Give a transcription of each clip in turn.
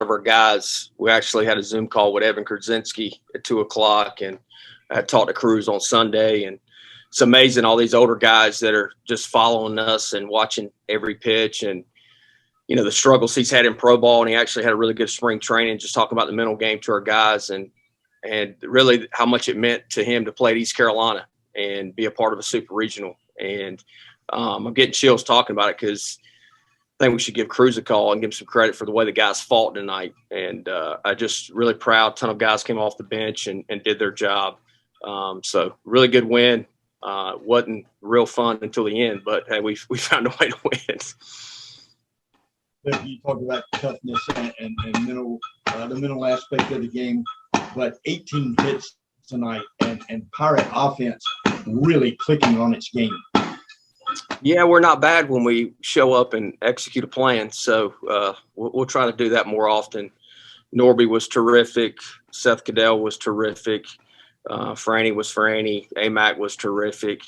our guys, we actually had a Zoom call with Evan Kurdzinski at 2:00, and I talked to Cruz on Sunday, and it's amazing all these older guys that are just following us and watching every pitch, and the struggles he's had in pro ball, and he actually had a really good spring training, just talking about the mental game to our guys, and really how much it meant to him to play at East Carolina and be a part of a super regional. And I'm getting chills talking about it because I think we should give Cruz a call and give him some credit for the way the guys fought tonight. And I just really proud. A ton of guys came off the bench and did their job. So really good win. Wasn't real fun until the end, but hey, we found a way to win. You talked about toughness and mental, the mental aspect of the game, but 18 hits tonight and Pirate offense really clicking on its game. Yeah, we're not bad when we show up and execute a plan. So we'll try to do that more often. Norby was terrific. Seth Cadell was terrific. Franny was Franny. Amac was terrific.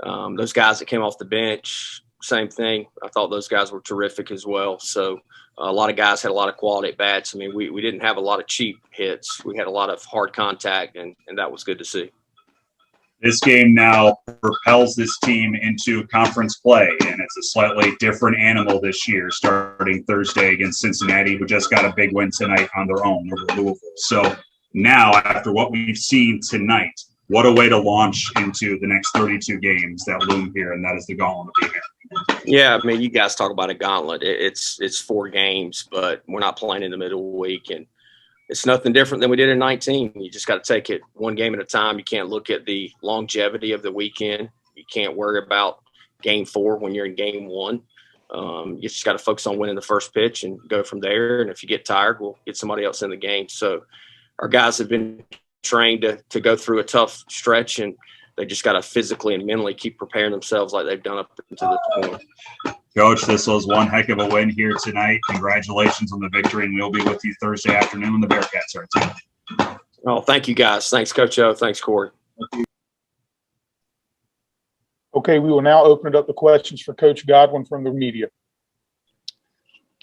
Those guys that came off the bench, same thing. I thought those guys were terrific as well. So a lot of guys had a lot of quality at bats. I mean, we didn't have a lot of cheap hits. We had a lot of hard contact, and that was good to see. This game now propels this team into conference play, and it's a slightly different animal this year, starting Thursday against Cincinnati, who just got a big win tonight on their own over Louisville. So now, after what we've seen tonight, what a way to launch into the next 32 games that loom here, and that is the Gauntlet of the American. Yeah, I mean, you guys talk about a gauntlet. It's 4 games, but we're not playing in the middle of the week, and it's nothing different than we did in 19. You just got to take it one game at a time. You can't look at the longevity of the weekend. You can't worry about game 4 when you're in game 1. You just got to focus on winning the first pitch and go from there. And if you get tired, we'll get somebody else in the game. So our guys have been trained to go through a tough stretch, and they just got to physically and mentally keep preparing themselves like they've done up to this point. Coach, this was one heck of a win here tonight. Congratulations on the victory, and we'll be with you Thursday afternoon when the Bearcats are too. Oh, thank you, guys. Thanks, Coach O. Thanks, Corey. Okay, we will now open it up to questions for Coach Godwin from the media.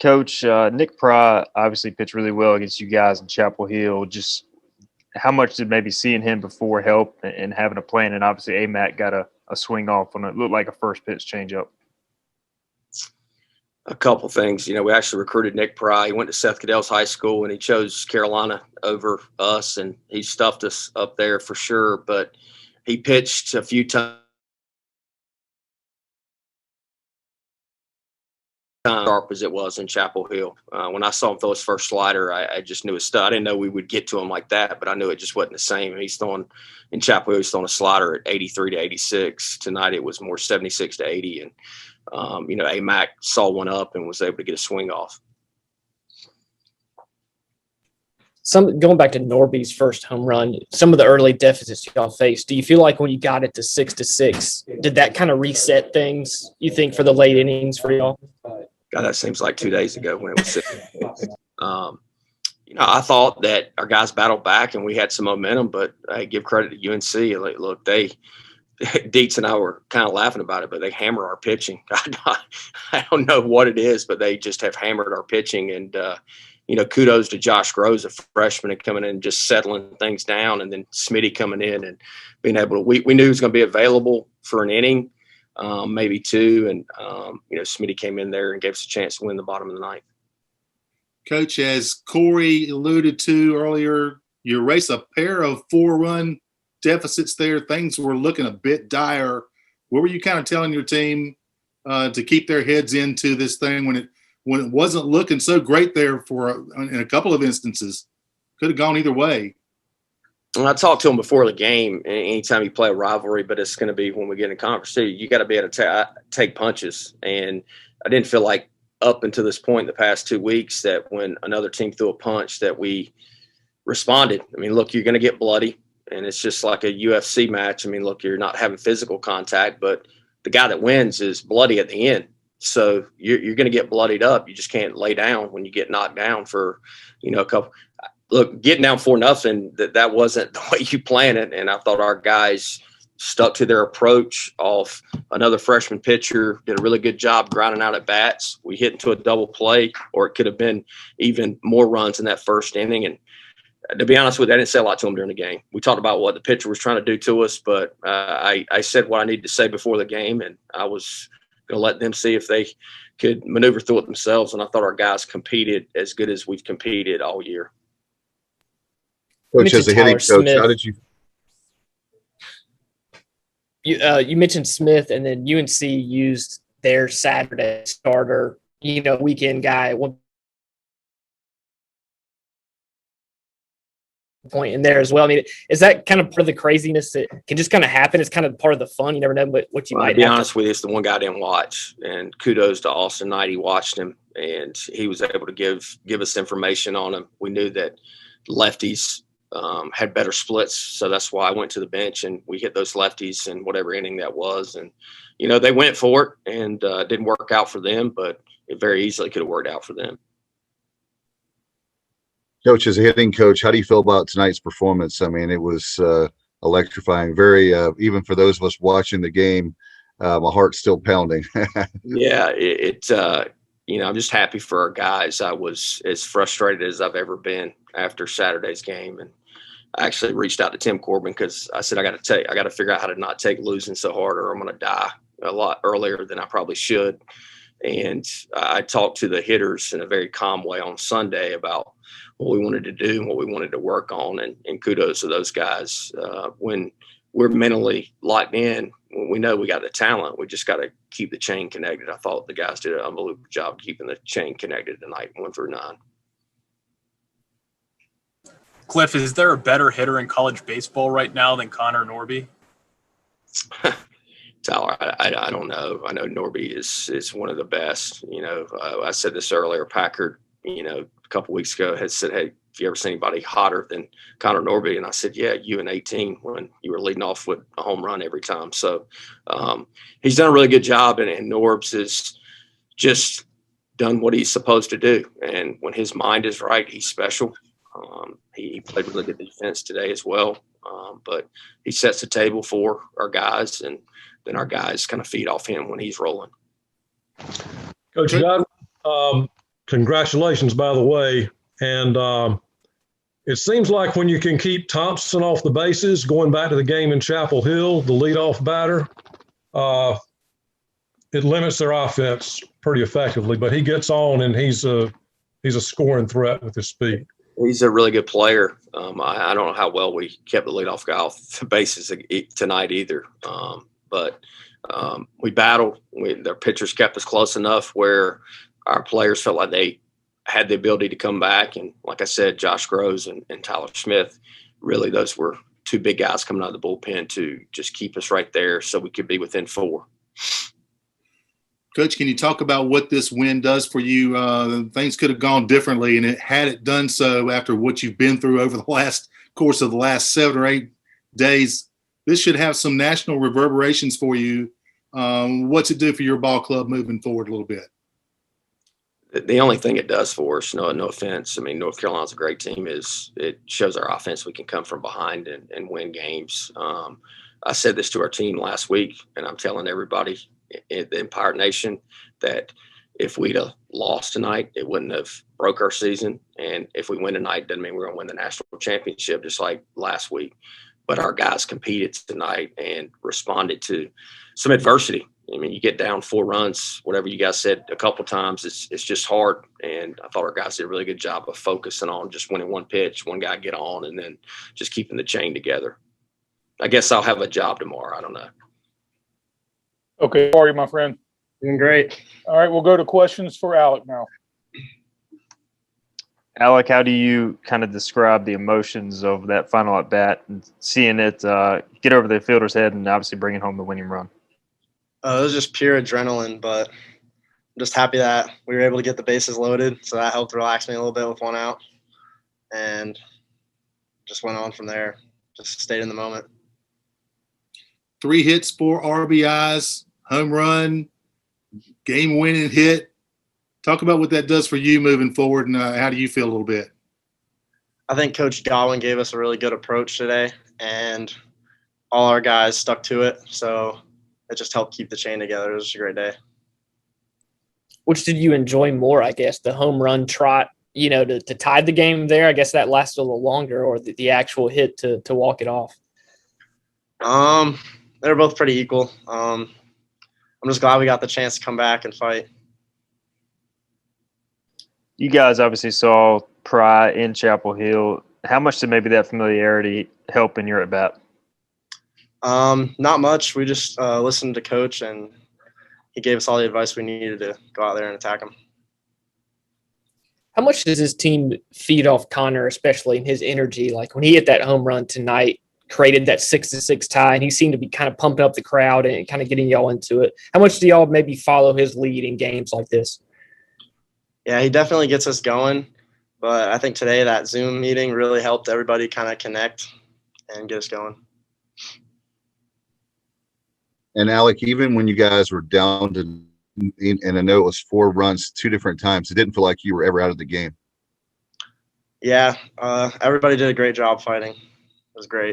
Coach, Nick Pry obviously pitched really well against you guys in Chapel Hill. Just how much did maybe seeing him before help and having a plan? And obviously AMAC got a swing off on it looked like a first pitch changeup. A couple things. We actually recruited Nick Pry. He went to Seth Cadell's high school, and he chose Carolina over us, and he stuffed us up there for sure. But he pitched a few times sharp as it was in Chapel Hill. When I saw him throw his first slider, I just knew his stuff. I didn't know we would get to him like that, but I knew it just wasn't the same. He's throwing in Chapel Hill, he's throwing a slider at 83 to 86. Tonight it was more 76 to 80, and AMAC saw one up and was able to get a swing off. Going back to Norby's first home run, some of the early deficits y'all faced, do you feel like when you got it to 6-6, did that kind of reset things, you think, for the late innings for y'all? God, that seems like 2 days ago when it was 6. I thought that our guys battled back and we had some momentum, but I give credit to UNC. Look, Dietz and I were kind of laughing about it, but they hammer our pitching. I don't know what it is, but they just have hammered our pitching. And, kudos to Josh Groves, a freshman, and coming in and just settling things down. And then Smitty coming in and being able to, we knew he was going to be available for an inning, maybe 2. And, Smitty came in there and gave us a chance to win the bottom of the ninth. Coach, as Corey alluded to earlier, you erase a pair of 4-run deficits there. Things were looking a bit dire. What were you kind of telling your team to keep their heads into this thing when it wasn't looking so great there in a couple of instances? Could have gone either way. Well, I talked to him before the game. Anytime you play a rivalry, but it's going to be when we get in conference too, you got to be able to take punches. And I didn't feel like up until this point in the past 2 weeks that when another team threw a punch that we responded. I mean, look, you're going to get bloody. And it's just like a UFC match. I mean, look, you're not having physical contact, but the guy that wins is bloody at the end. So you're going to get bloodied up. You just can't lay down when you get knocked down for, a couple. Look, getting down 4-0, that wasn't the way you plan it. And I thought our guys stuck to their approach off another freshman pitcher, did a really good job grinding out at bats. We hit into a double play, or it could have been even more runs in that first inning. And to be honest with you, I didn't say a lot to them during the game. We talked about what the pitcher was trying to do to us, but I said what I needed to say before the game, and I was going to let them see if they could maneuver through it themselves. And I thought our guys competed as good as we've competed all year. Coach, as a hitting coach, how did you? You mentioned Smith, and then UNC used their Saturday starter, weekend guy at one point in there as well. I mean, is that kind of part of the craziness that can just kind of happen? It's kind of part of the fun. You never know what you might. To be honest with you, it's the one guy I didn't watch, and kudos to Austin Knight. He watched him, and he was able to give us information on him. We knew that lefties had better splits, so that's why I went to the bench and we hit those lefties in whatever inning that was. And they went for it, and didn't work out for them, but it very easily could have worked out for them. Coach, as a hitting coach, how do you feel about tonight's performance? I mean, it was electrifying. Very, even for those of us watching the game, my heart's still pounding. Yeah, I'm just happy for our guys. I was as frustrated as I've ever been after Saturday's game, and I actually reached out to Tim Corbin because I said I got to figure out how to not take losing so hard, or I'm going to die a lot earlier than I probably should. And I talked to the hitters in a very calm way on Sunday about what we wanted to do and what we wanted to work on, and kudos to those guys. When we're mentally locked in, we know we got the talent. We just got to keep the chain connected. I thought the guys did an unbelievable job keeping the chain connected tonight, 1 through 9. Cliff, is there a better hitter in college baseball right now than Connor Norby? Tyler, I don't know. I know Norby is one of the best. I said this earlier. Packard, a couple weeks ago had said, "Hey, have you ever seen anybody hotter than Connor Norby?" And I said, "Yeah, you in 18 when you were leading off with a home run every time." So he's done a really good job, and Norbs has just done what he's supposed to do. And when his mind is right, he's special. He played really good defense today as well. But he sets the table for our guys, and then our guys kind of feed off him when he's rolling. Coach Godwin, congratulations, by the way. And it seems like when you can keep Thompson off the bases, going back to the game in Chapel Hill, the leadoff batter, it limits their offense pretty effectively. But he gets on, and he's a scoring threat with his speed. He's a really good player. I don't know how well we kept the leadoff guy off the bases tonight either. But we battled. Their pitchers kept us close enough where our players felt like they had the ability to come back. And like I said, Josh Groves and Tyler Smith, really those were two big guys coming out of the bullpen to just keep us right there so we could be within 4. Coach, can you talk about what this win does for you? Things could have gone differently, and had it done so after what you've been through over the course of the last 7 or 8 days, this should have some national reverberations for you. What's it do for your ball club moving forward a little bit? The only thing it does for us, no offense, I mean, North Carolina's a great team, is it shows our offense we can come from behind and win games. I said this to our team last week, and I'm telling everybody in the Empire Nation that if we'd have lost tonight, it wouldn't have broke our season. And if we win tonight, doesn't mean we're going to win the national championship, just like last week. But our guys competed tonight and responded to some adversity. I mean, you get down 4 runs, whatever you guys said a couple times, it's just hard. And I thought our guys did a really good job of focusing on just winning one pitch, one guy get on, and then just keeping the chain together. I guess I'll have a job tomorrow. I don't know. Okay, how are you, my friend? Doing great. All right, we'll go to questions for Alec now. Alec, how do you kind of describe the emotions of that final at bat and seeing it get over the fielder's head and obviously bringing home the winning run? It was just pure adrenaline, but I'm just happy that we were able to get the bases loaded, so that helped relax me a little bit with 1 out, and just went on from there. Just stayed in the moment. 3 hits, 4 RBIs, home run, game-winning hit. Talk about what that does for you moving forward, and how do you feel a little bit? I think Coach Godwin gave us a really good approach today, and all our guys stuck to it. So it just helped keep the chain together. It was just a great day. Which did you enjoy more, I guess, the home run trot, to tie the game there? I guess that lasted a little longer, or the actual hit to walk it off? They were both pretty equal. I'm just glad we got the chance to come back and fight. You guys obviously saw Pry in Chapel Hill. How much did maybe that familiarity help in your at bat? Not much. We just listened to Coach, and he gave us all the advice we needed to go out there and attack him. How much does his team feed off Connor, especially in his energy? Like when he hit that home run tonight, created that 6-6 tie, and he seemed to be kind of pumping up the crowd and kind of getting y'all into it. How much do y'all maybe follow his lead in games like this? Yeah, he definitely gets us going. But I think today that Zoom meeting really helped everybody kind of connect and get us going. And Alec, even when you guys were down to, and I know it was 4 runs 2 different times, it didn't feel like you were ever out of the game. Yeah, everybody did a great job fighting. It was great.